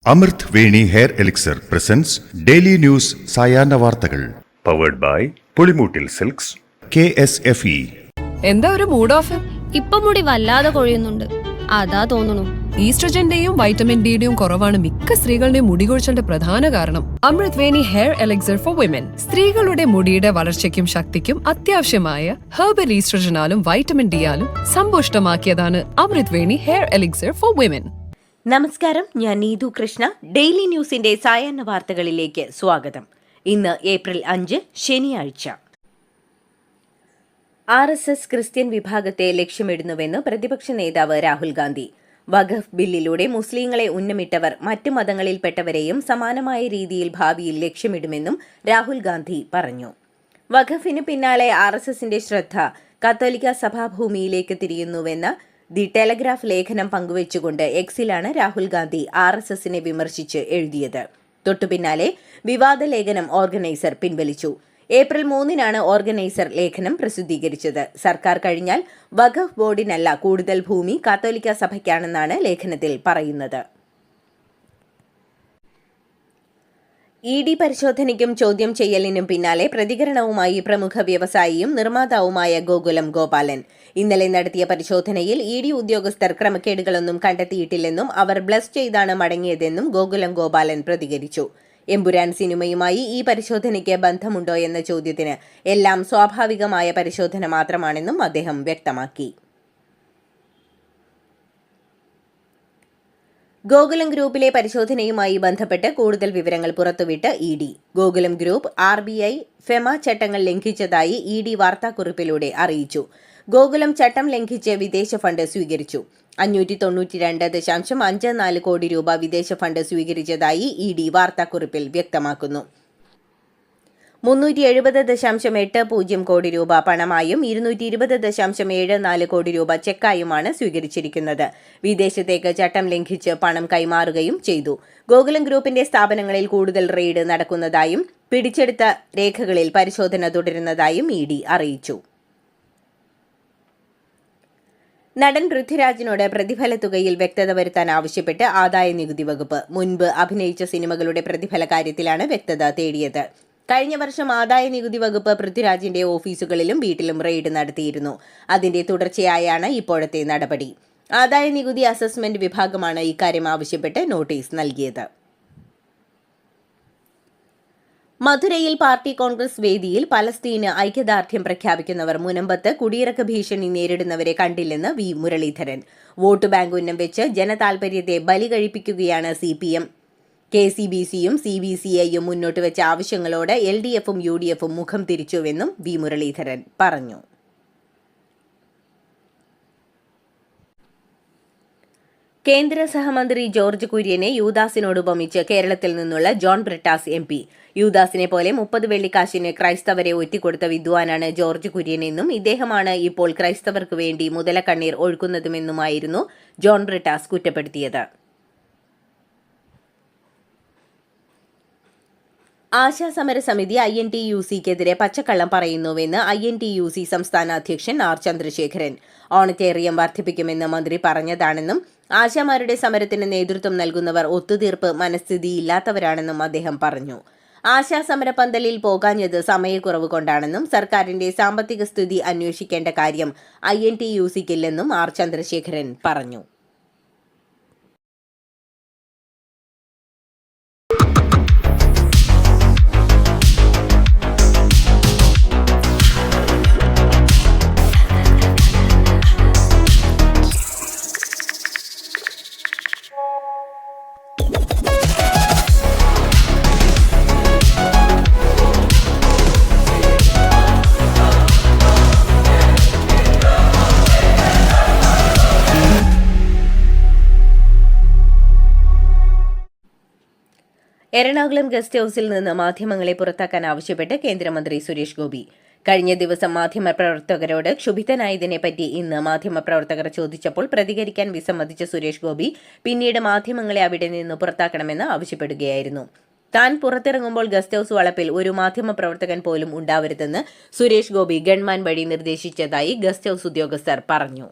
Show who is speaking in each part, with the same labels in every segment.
Speaker 1: അമൃത് Veni hair elixir presents daily news സായാഹ്ന വാർത്തകൾ powered by Pulimoottil silks KSFE.
Speaker 2: എന്താ ഒരു മൂഡ് ഓഫ്?
Speaker 3: ഇപ്പൊ മുടി വല്ലാതെ കൊഴിയുന്നുണ്ട്, അതാ തോന്നുന്നു.
Speaker 2: ഈസ്ട്രജന്റെയും വൈറ്റമിൻ ഡിയുടെയും കുറവാണ് മിക്ക സ്ത്രീകളുടെയും മുടി കൊഴിച്ചിലിന്റെ പ്രധാന കാരണം. അമൃത് Veni hair elixir for women സ്ത്രീകളുടെ മുടിയുടെ വളർച്ചയ്ക്കും ശക്തിക്കും അത്യാവശ്യമായ herbal ഈസ്ട്രജനാലും vitamin ഡിയാലും സമ്പുഷ്ടമാക്കിയതാണ് Amrit Veni hair elixir for women.
Speaker 4: നമസ്കാരം, ഞാൻ നീതു കൃഷ്ണ. ഡെയിലി ന്യൂസിന്റെ സായാഹ്ന വാർത്തകളിലേക്ക് സ്വാഗതം. ഇന്ന് ഏപ്രിൽ 5 ശനിയാഴ്ച. RSS ക്രിസ്ത്യൻ വിഭാഗത്തെ ലക്ഷ്യമിടുന്നുവെന്ന് പ്രതിപക്ഷ നേതാവ് രാഹുൽ ഗാന്ധി. വഖഫ് ബില്ലിലൂടെ മുസ്ലിങ്ങളെ ഉന്നമിട്ടവർ മറ്റ് മതങ്ങളിൽപ്പെട്ടവരെയും സമാനമായ രീതിയിൽ ഭാവിയിൽ ലക്ഷ്യമിടുമെന്നും രാഹുൽ ഗാന്ധി പറഞ്ഞു. വഖഫിന് പിന്നാലെ RSSന്റെ ശ്രദ്ധ കത്തോലിക്ക സഭാഭൂമിയിലേക്ക് തിരിയുന്നുവെന്ന ദി ടെലഗ്രാഫ് ലേഖനം പങ്കുവച്ചുകൊണ്ട് എക്സിലാണ് രാഹുൽ ഗാന്ധി RSSനെ വിമർശിച്ച് എഴുതിയത്. തൊട്ടുപിന്നാലെ വിവാദ ലേഖനം ഓർഗനൈസർ പിൻവലിച്ചു. ഏപ്രിൽ 3-നാണ് ഓർഗനൈസർ ലേഖനം പ്രസിദ്ധീകരിച്ചത്. സർക്കാർ കഴിഞ്ഞാൽ വഖഫ് ബോർഡിനല്ല കൂടുതൽ ഭൂമി കത്തോലിക്ക സഭയ്ക്കാണെന്നാണ് ലേഖനത്തിൽ പറയുന്നത്. ED പരിശോധനയ്ക്കും ചോദ്യം ചെയ്യലിനും പിന്നാലെ പ്രതികരണവുമായി പ്രമുഖ വ്യവസായിയും നിർമ്മാതാവുമായ ഗോകുലം ഗോപാലൻ. ഇന്നലെ നടത്തിയ പരിശോധനയിൽ ED ഉദ്യോഗസ്ഥർ ക്രമക്കേടുകളൊന്നും കണ്ടെത്തിയിട്ടില്ലെന്നും അവർ ബ്ലസ് ചെയ്താണ് മടങ്ങിയതെന്നും ഗോകുലം ഗോപാലൻ പ്രതികരിച്ചു. എമ്പുരാൻ സിനിമയുമായി ഈ പരിശോധനയ്ക്ക് ബന്ധമുണ്ടോ എന്ന ചോദ്യത്തിന് എല്ലാം സ്വാഭാവികമായ പരിശോധന മാത്രമാണെന്നും അദ്ദേഹം വ്യക്തമാക്കി. ഗോകുലം ഗ്രൂപ്പിലെ പരിശോധനയുമായി ബന്ധപ്പെട്ട് കൂടുതൽ വിവരങ്ങൾ പുറത്തുവിട്ട് ED. Gokulam group RBI, FEMA ചട്ടങ്ങൾ ലംഘിച്ചതായി ED വാർത്താക്കുറിപ്പിലൂടെ അറിയിച്ചു. ഗോകുലം ചട്ടം ലംഘിച്ച് വിദേശ ഫണ്ട് സ്വീകരിച്ചു. 592.54 കോടി രൂപ വിദേശ ഫണ്ട് സ്വീകരിച്ചതായി ED വാർത്താക്കുറിപ്പിൽ വ്യക്തമാക്കുന്നു. 370.80 കോടി രൂപ പണമായും 220.74 കോടി രൂപ ചെക്കായുമാണ് സ്വീകരിച്ചിരിക്കുന്നത്. വിദേശത്തേക്ക് ചട്ടം ലംഘിച്ച് പണം കൈമാറുകയും ചെയ്തു. ഗോകുലം ഗ്രൂപ്പിന്റെ സ്ഥാപനങ്ങളിൽ കൂടുതൽ റെയ്ഡ് നടക്കുന്നതായും പിടിച്ചെടുത്ത രേഖകളിൽ പരിശോധന തുടരുന്നതായും ED അറിയിച്ചു. നടൻ പൃഥ്വിരാജിനോട് പ്രതിഫല തുകയിൽ വ്യക്തത വരുത്താൻ ആവശ്യപ്പെട്ട് ആദായ നികുതി വകുപ്പ് മുൻപ് അഭിനയിച്ച സിനിമകളുടെ പ്രതിഫല കാര്യത്തിലാണ് വ്യക്തത തേടിയത്. കഴിഞ്ഞ വർഷം ആദായ നികുതി വകുപ്പ് പൃഥ്വിരാജിന്റെ ഓഫീസുകളിലും വീട്ടിലും റെയ്ഡ് നടത്തിയിരുന്നു. അതിന്റെ തുടർച്ചയായാണ് ഇപ്പോഴത്തെ നടപടി. ആദായ നികുതി അസസ്മെന്റ് വിഭാഗമാണ് ഇക്കാര്യം ആവശ്യപ്പെട്ട് നോട്ടീസ് നൽകിയത്. മധുരയിൽ പാർട്ടി കോൺഗ്രസ് വേദിയിൽ പലസ്തീന് ഐക്യദാർഢ്യം പ്രഖ്യാപിക്കുന്നവർ മുനമ്പത്ത് കുടിയിറക്ക ഭീഷണി നേരിടുന്നവരെ കണ്ടില്ലെന്ന് V. മുരളീധരൻ. വോട്ട് ബാങ്ക് ഉന്നം വെച്ച് ജനതാൽപര്യത്തെ ബലി കഴിപ്പിക്കുകയാണ് CPM. KCBCയും CBCIയും മുന്നോട്ട് വെച്ച ആവശ്യങ്ങളോട് LDFും UDFും മുഖം തിരിച്ചുവെന്നും V. മുരളീധരൻ പറഞ്ഞു. കേന്ദ്ര സഹമന്ത്രി ജോർജ് കുര്യനെ യൂദാസിനോട് ഉപമിച്ച് കേരളത്തിൽ നിന്നുള്ള ജോൺ ബ്രിട്ടാസ് MP. യൂദാസിനെ പോലെ 30 വെള്ളിക്കാശിന് ക്രൈസ്തവരെ ഒറ്റിക്കൊടുത്ത വിദ്വാനാണ് ജോർജ് കുര്യനെന്നും ഇദ്ദേഹമാണ് ഇപ്പോൾ ക്രൈസ്തവർക്ക് വേണ്ടി മുതലക്കണ്ണീർ ഒഴുക്കുന്നതുമെന്നുമായിരുന്നു ജോൺ ബ്രിട്ടാസ് കുറ്റപ്പെടുത്തിയത്. ആശാസമര സമിതി INTUCക്കെതിരെ പച്ചക്കള്ളം പറയുന്നുവെന്ന് INTUC സംസ്ഥാന അധ്യക്ഷൻ R. ചന്ദ്രശേഖരൻ. ഓണറ്റേറിയം വർദ്ധിപ്പിക്കുമെന്ന് മന്ത്രി പറഞ്ഞതാണെന്നും ആശാമാരുടെ സമരത്തിന് നേതൃത്വം നൽകുന്നവർ ഒത്തുതീർപ്പ് മനസ്ഥിതിയില്ലാത്തവരാണെന്നും അദ്ദേഹം പറഞ്ഞു. ആശാസമര പന്തലിൽ പോകാഞ്ഞത് സമയക്കുറവ് കൊണ്ടാണെന്നും സർക്കാരിന്റെ സാമ്പത്തിക സ്ഥിതി അന്വേഷിക്കേണ്ട കാര്യം INTUCക്കില്ലെന്നും R. ചന്ദ്രശേഖരൻ പറഞ്ഞു. എറണാകുളം ഗസ്റ്റ് ഹൌസിൽ നിന്ന് മാധ്യമങ്ങളെ പുറത്താക്കാൻ ആവശ്യപ്പെട്ട് കേന്ദ്രമന്ത്രി സുരേഷ് ഗോപി. കഴിഞ്ഞ ദിവസം മാധ്യമപ്രവർത്തകരോട് ക്ഷുഭിതനായതിനെപ്പറ്റി ഇന്ന് മാധ്യമപ്രവർത്തകർ ചോദിച്ചപ്പോൾ പ്രതികരിക്കാൻ വിസമ്മതിച്ച സുരേഷ് ഗോപി പിന്നീട് മാധ്യമങ്ങളെ അവിടെ നിന്ന് പുറത്താക്കണമെന്ന് ആവശ്യപ്പെടുകയായിരുന്നു. താൻ പുറത്തിറങ്ങുമ്പോൾ ഗസ്റ്റ് ഹൌസ് വളപ്പിൽ ഒരു മാധ്യമപ്രവർത്തകൻ പോലും ഉണ്ടാവരുതെന്ന് സുരേഷ് ഗോപി ഗൺമാൻ വഴി നിർദ്ദേശിച്ചതായി ഗസ്റ്റ് ഹൌസ് ഉദ്യോഗസ്ഥർ പറഞ്ഞു.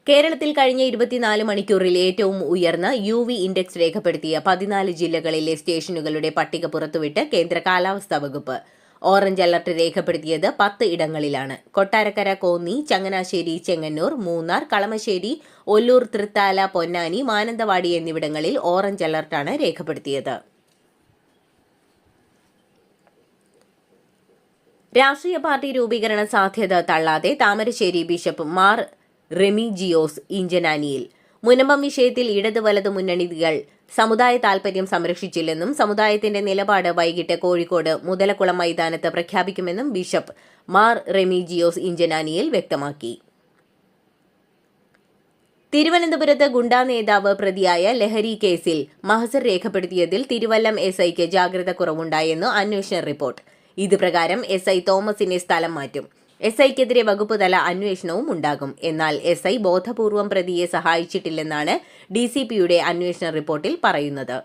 Speaker 4: കേരളത്തിൽ കഴിഞ്ഞ 24 മണിക്കൂറിൽ ഏറ്റവും ഉയർന്ന UV ഇൻഡെക്സ് രേഖപ്പെടുത്തിയ 14 ജില്ലകളിലെ സ്റ്റേഷനുകളുടെ പട്ടിക പുറത്തുവിട്ട് കേന്ദ്ര കാലാവസ്ഥാ വകുപ്പ്. ഓറഞ്ച് അലർട്ട് രേഖപ്പെടുത്തിയത് 10 ഇടങ്ങളിലാണ്. കൊട്ടാരക്കര, കോന്നി, ചങ്ങനാശ്ശേരി, ചെങ്ങന്നൂർ, മൂന്നാർ, കളമശ്ശേരി, ഒല്ലൂർ, തൃത്താല, പൊന്നാനി, മാനന്തവാടി എന്നിവിടങ്ങളിൽ ഓറഞ്ച് അലർട്ടാണ് രേഖപ്പെടുത്തിയത്. രാഷ്ട്രീയ പാർട്ടി രൂപീകരണ സാധ്യത തള്ളാതെ താമരശ്ശേരി ബിഷപ്പ് മാർ റെമിജിയോസ് ഇഞ്ചനാനിയിൽ. മുനമ്പം വിഷയത്തിൽ ഇടത് വലത് മുന്നണികൾ സമുദായ താൽപര്യം സംരക്ഷിച്ചില്ലെന്നും സമുദായത്തിന്റെ നിലപാട് വൈകിട്ട് കോഴിക്കോട് മുതലക്കുളം മൈതാനത്ത് പ്രഖ്യാപിക്കുമെന്നും ബിഷപ്പ് മാർ റെമിജിയോസ് ഇഞ്ചനാനിയിൽ വ്യക്തമാക്കി. തിരുവനന്തപുരത്ത് ഗുണ്ടാ നേതാവ് പ്രതിയായ ലഹരി കേസിൽ മഹസർ രേഖപ്പെടുത്തിയതിൽ തിരുവല്ലം SIക്ക് ജാഗ്രത കുറവുണ്ടായെന്ന് അന്വേഷണ റിപ്പോർട്ട്. ഇത് പ്രകാരം SI തോമസിനെ സ്ഥലം മാറ്റും. SIക്കെതിരെ വകുപ്പ് തല അന്വേഷണവും ഉണ്ടാകും. എന്നാൽ SI ബോധപൂർവം പ്രതിയെ സഹായിച്ചിട്ടില്ലെന്നാണ് DCPയുടെ അന്വേഷണ റിപ്പോർട്ടിൽ പറയുന്നത്.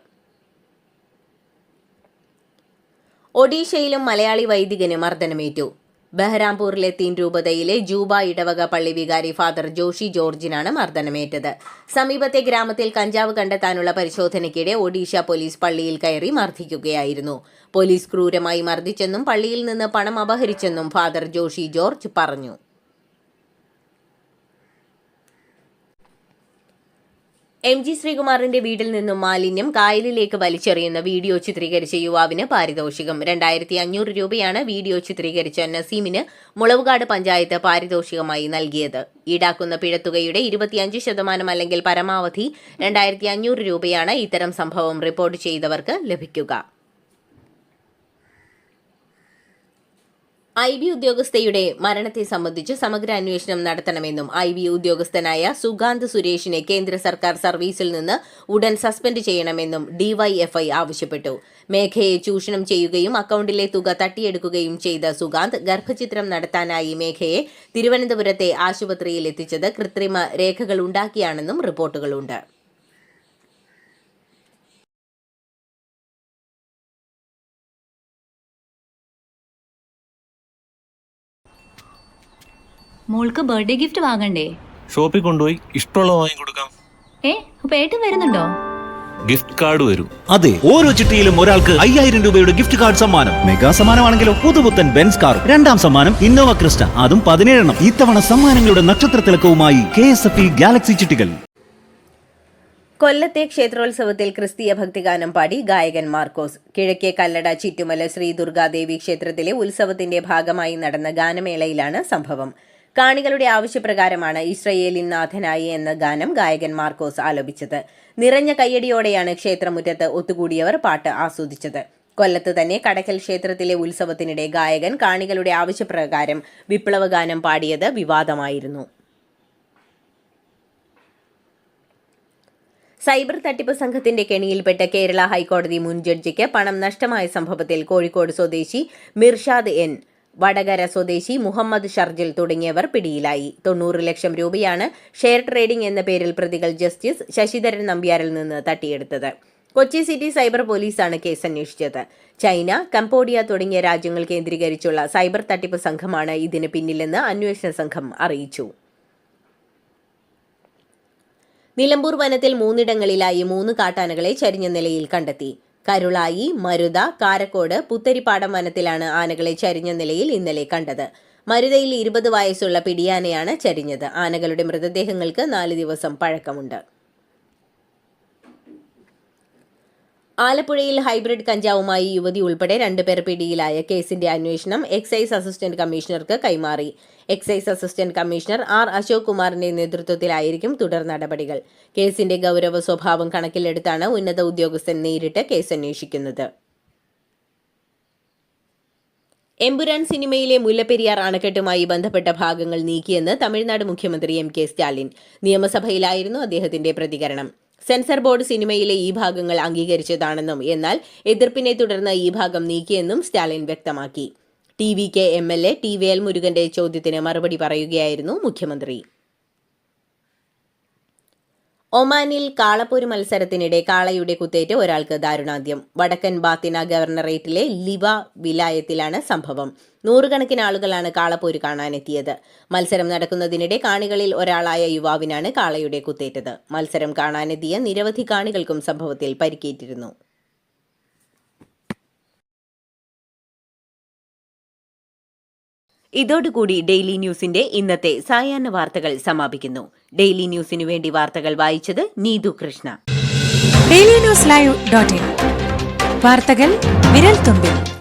Speaker 4: ഒഡീഷയിലും മലയാളി വൈദികന് മർദ്ദനമേറ്റു. ബഹ്റാംപൂരിലെ തീൻ രൂപതയിലെ ജൂബ ഇടവക പള്ളി വികാരി ഫാദർ ജോഷി ജോർജിനാണ് മർദ്ദനമേറ്റത്. സമീപത്തെ ഗ്രാമത്തിൽ കഞ്ചാവ് കണ്ടെത്താനുള്ള പരിശോധനയ്ക്കിടെ ഒഡീഷ പോലീസ് പള്ളിയിൽ കയറി മർദ്ദിക്കുകയായിരുന്നു. പോലീസ് ക്രൂരമായി മർദ്ദിച്ചെന്നും പള്ളിയിൽ നിന്ന് പണം അപഹരിച്ചെന്നും ഫാദർ ജോഷി ജോർജ് പറഞ്ഞു. MG ശ്രീകുമാറിന്റെ വീട്ടിൽ നിന്നും മാലിന്യം കായലിലേക്ക് വലിച്ചെറിയുന്ന വീഡിയോ ചിത്രീകരിച്ച യുവാവിന് പാരിതോഷികം. 2500 രൂപയാണ് വീഡിയോ ചിത്രീകരിച്ച നസീമിന് മുളവുകാട് പഞ്ചായത്ത് പാരിതോഷികമായി നൽകിയത്. ഈടാക്കുന്ന പിഴത്തുകയുടെ 25% അല്ലെങ്കിൽ പരമാവധി 2500 രൂപയാണ് ഇത്തരം സംഭവം റിപ്പോർട്ട് ചെയ്തവർക്ക് ലഭിക്കുക. IB ഉദ്യോഗസ്ഥയുടെ മരണത്തെ സംബന്ധിച്ച് സമഗ്ര അന്വേഷണം നടത്തണമെന്നും IB ഉദ്യോഗസ്ഥനായ സുഗാന്ത് സുരേഷിനെ കേന്ദ്ര സർക്കാർ സർവീസിൽ നിന്ന് ഉടൻ സസ്പെൻഡ് ചെയ്യണമെന്നും DYFI ആവശ്യപ്പെട്ടു. മേഘയെ ചൂഷണം ചെയ്യുകയും അക്കൗണ്ടിലെ തുക തട്ടിയെടുക്കുകയും ചെയ്ത സുഗാന്ത് ഗർഭചിത്രം നടത്താനായി മേഘയെ തിരുവനന്തപുരത്തെ ആശുപത്രിയിൽ എത്തിച്ചത് കൃത്രിമ രേഖകളുണ്ടാക്കിയാണെന്നും റിപ്പോർട്ടുകളുണ്ട്.
Speaker 5: മോൾക്ക് ബർത്ത്ഡേ ഗിഫ്റ്റ് വാങ്ങണ്ടേ?
Speaker 6: ഷോപ്പിൽ കൊണ്ടുപോയി ഇഷ്ടമുള്ളത് വാങ്ങിക്കൊടുക്കാം.
Speaker 5: അപ്പൊ ഏട്ടൻ വരുന്നുണ്ടോ?
Speaker 6: ഗിഫ്റ്റ് കാർഡ് വരും.
Speaker 7: അതെ, ഓരോ ചിട്ടിയിലും ഒരാൾക്ക് 5000 രൂപയുടെ ഗിഫ്റ്റ് കാർഡ് സമ്മാനം. മെഗാ സമ്മാനമാണെങ്കിലോ പുതുപുത്തൻ ബെൻസ് കാർ. രണ്ടാം സമ്മാനം ഇന്നോവ ക്രിസ്റ്റ, അതും 17 ഇത്തവണ സമ്മാനങ്ങളുടെ നക്ഷത്ര തിളക്കവുമായി KSFE ഗാലക്സി ചിട്ടികൾ.
Speaker 4: കൊല്ലത്തെ ക്ഷേത്രോത്സവത്തിൽ ക്രിസ്തീയ ഭക്തിഗാനം പാടി ഗായകൻ മാർക്കോസ്. കിഴക്കേ കല്ലട ചിറ്റുമല ശ്രീ ദുർഗാദേവി ക്ഷേത്രത്തിലെ ഉത്സവത്തിന്റെ ഭാഗമായി നടന്ന ഗാനമേളയിലാണ് സംഭവം. കാണികളുടെ ആവശ്യപ്രകാരമാണ് ഇസ്രയേലിൻ നാഥനായി എന്ന ഗാനം ഗായകൻ മാർക്കോസ് ആലപിച്ചത്. നിറഞ്ഞ കയ്യടിയോടെയാണ് ക്ഷേത്രമുറ്റത്ത് ഒത്തുകൂടിയവർ പാട്ട് ആസ്വദിച്ചത്. കൊല്ലത്ത് തന്നെ കടക്കൽ ക്ഷേത്രത്തിലെ ഉത്സവത്തിനിടെ ഗായകൻ കാണികളുടെ ആവശ്യപ്രകാരം വിപ്ലവഗാനം പാടിയത് വിവാദമായിരുന്നു. സൈബർ തട്ടിപ്പ് സംഘത്തിന്റെ കെണിയിൽപ്പെട്ട കേരള ഹൈക്കോടതി മുൻ ജഡ്ജിക്ക് പണം നഷ്ടമായ സംഭവത്തിൽ കോഴിക്കോട് സ്വദേശി മിർഷാദ് N, വടകര സ്വദേശി മുഹമ്മദ് ഷർജിൽ തുടങ്ങിയവർ പിടിയിലായി. 90 ലക്ഷം രൂപയാണ് ഷെയർ ട്രേഡിംഗ് എന്ന പേരിൽ പ്രതികൾ ജസ്റ്റിസ് ശശിധരൻ നമ്പ്യാരിൽ നിന്ന് തട്ടിയെടുത്തത്. കൊച്ചി സിറ്റി സൈബർ പോലീസാണ് കേസ് അന്വേഷിച്ചത്. ചൈന, കംബോഡിയ തുടങ്ങിയ രാജ്യങ്ങൾ കേന്ദ്രീകരിച്ചുള്ള സൈബർ തട്ടിപ്പ് സംഘമാണ് ഇതിന് പിന്നിലെന്ന് അന്വേഷണ സംഘം അറിയിച്ചു. നിലമ്പൂർ വനത്തിൽ 3 3 കാട്ടാനകളെ ചരിഞ്ഞ നിലയിൽ കണ്ടെത്തി. കരുളായി, മരുത, കാരക്കോട്, പുത്തരിപ്പാടം വനത്തിലാണ് ആനകളെ ചരിഞ്ഞ നിലയിൽ ഇന്നലെ കണ്ടത്. മരുതയിൽ 20 വയസ്സുള്ള പിടിയാനയാണ് ചരിഞ്ഞത്. ആനകളുടെ മൃതദേഹങ്ങൾക്ക് 4 ദിവസം പഴക്കമുണ്ട്. ആലപ്പുഴയിൽ ഹൈബ്രിഡ് കഞ്ചാവുമായി യുവതി ഉൾപ്പെടെ 2 പേർ പിടിയിലായ കേസിന്റെ അന്വേഷണം എക്സൈസ് അസിസ്റ്റന്റ് കമ്മീഷണർക്ക് കൈമാറി. Excise assistant commissioner R. Ashok കുമാറിന്റെ നേതൃത്വത്തിലായിരിക്കും തുടർ നടപടികൾ. കേസിന്റെ ഗൗരവ സ്വഭാവം കണക്കിലെടുത്താണ് ഉന്നത ഉദ്യോഗസ്ഥൻ നേരിട്ട് കേസ് അന്വേഷിക്കുന്നത്. എമ്പുരാൻ സിനിമയിലെ മുല്ലപ്പെരിയാർ അണക്കെട്ടുമായി ബന്ധപ്പെട്ട ഭാഗങ്ങൾ നീക്കിയെന്ന് തമിഴ്നാട് മുഖ്യമന്ത്രി MK സ്റ്റാലിൻ. നിയമസഭയിലായിരുന്നു അദ്ദേഹത്തിന്റെ പ്രതികരണം. സെൻസർ ബോർഡ് സിനിമയിലെ ഈ ഭാഗങ്ങൾ അംഗീകരിച്ചതാണെന്നും എന്നാൽ എതിർപ്പിനെ തുടർന്ന് ഈ ഭാഗം നീക്കിയെന്നും സ്റ്റാലിൻ വ്യക്തമാക്കി. TVK MLA T. വേൽമുരുകന്റെ ചോദ്യത്തിന് മറുപടി പറയുകയായിരുന്നു മുഖ്യമന്ത്രി. ഒമാനിൽ കാളപ്പോര് മത്സരത്തിനിടെ കാളയുടെ കുത്തേറ്റ് ഒരാൾക്ക് ദാരുണാന്ത്യം. വടക്കൻ ബാത്തിന ഗവർണറേറ്റിലെ ലിവ വിലായത്തിലാണ് സംഭവം. നൂറുകണക്കിന് ആളുകളാണ് കാളപ്പോര് കാണാനെത്തിയത്. മത്സരം നടക്കുന്നതിനിടെ കാണികളിൽ ഒരാളായ യുവാവിനാണ് കാളയുടെ കുത്തേറ്റത്. മത്സരം കാണാനെത്തിയ നിരവധി കാണികൾക്കും സംഭവത്തിൽ പരിക്കേറ്റിരുന്നു. ഇതോടുകൂടി ഡെയിലി ന്യൂസിന്റെ ഇന്നത്തെ സായാഹ്ന വാർത്തകൾ സമാപിക്കുന്നു. ഡെയിലി ന്യൂസിനു വേണ്ടി വാർത്തകൾ വായിച്ചത് നീതു കൃഷ്ണ.
Speaker 8: DailyNewsLive.in വാർത്തകൾ വിരൽ തുമ്പിൽ.